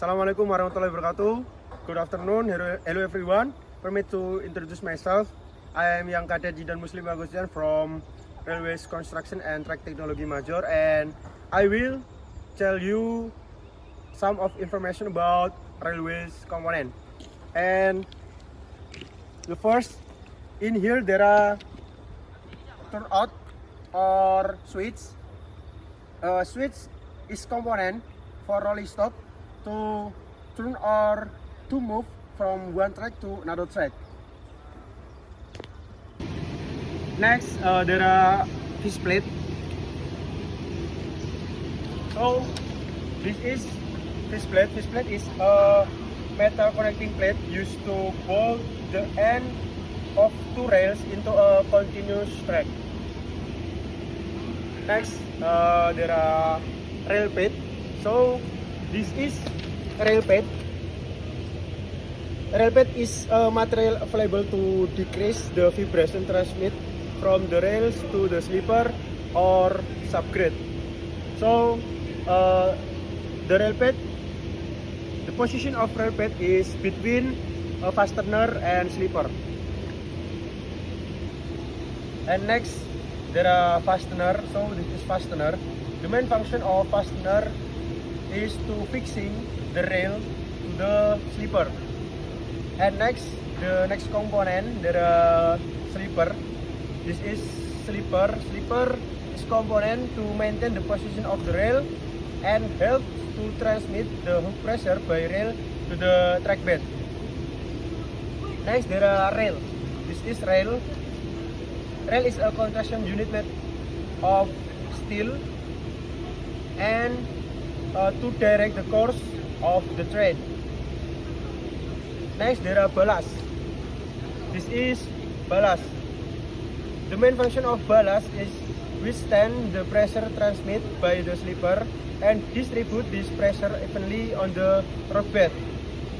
Assalamualaikum warahmatullahi wabarakatuh. Good afternoon, hello everyone. Permit to introduce myself. I am Young Cadet Jidan Muslim Agustian from Railways Construction and Track Technology Major, and I will tell you some of information about railways component. And the first, in here there are turnout or switch. Switch is component for rolling stock to turn or to move from one track to another track. Next, there are fish plate. So this is fish plate. Fish plate is a metal connecting plate used to bolt the end of two rails into a continuous track. Next, there are rail pad. So this is rail pad. Rail pad is a material available to decrease the vibration transmit from the rails to the sleeper or subgrade. So the rail pad, the position of rail pad is between a fastener and sleeper. And next, there are fastener. So this is fastener. The main function of fastener is to fixing the rail to the sleeper. And next, the next component, there are sleeper. This is sleeper. Sleeper is component to maintain the position of the rail and help to transmit the hook pressure by rail to the track bed. Next, there are rail. This is rail. Rail is a contraction unit made of steel and to direct the course of the train. Next, there are ballast. This is ballast. The main function of ballast is withstand the pressure transmitted by the sleeper and distribute this pressure evenly on the road bed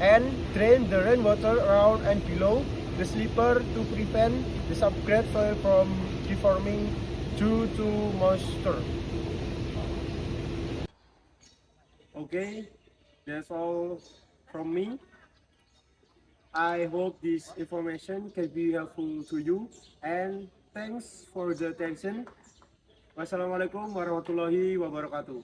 and drain the rainwater around and below the sleeper to prevent the subgrade soil from deforming due to moisture. Okay, that's all from me. I hope this information can be helpful to you, and thanks for the attention. Wassalamualaikum warahmatullahi wabarakatuh.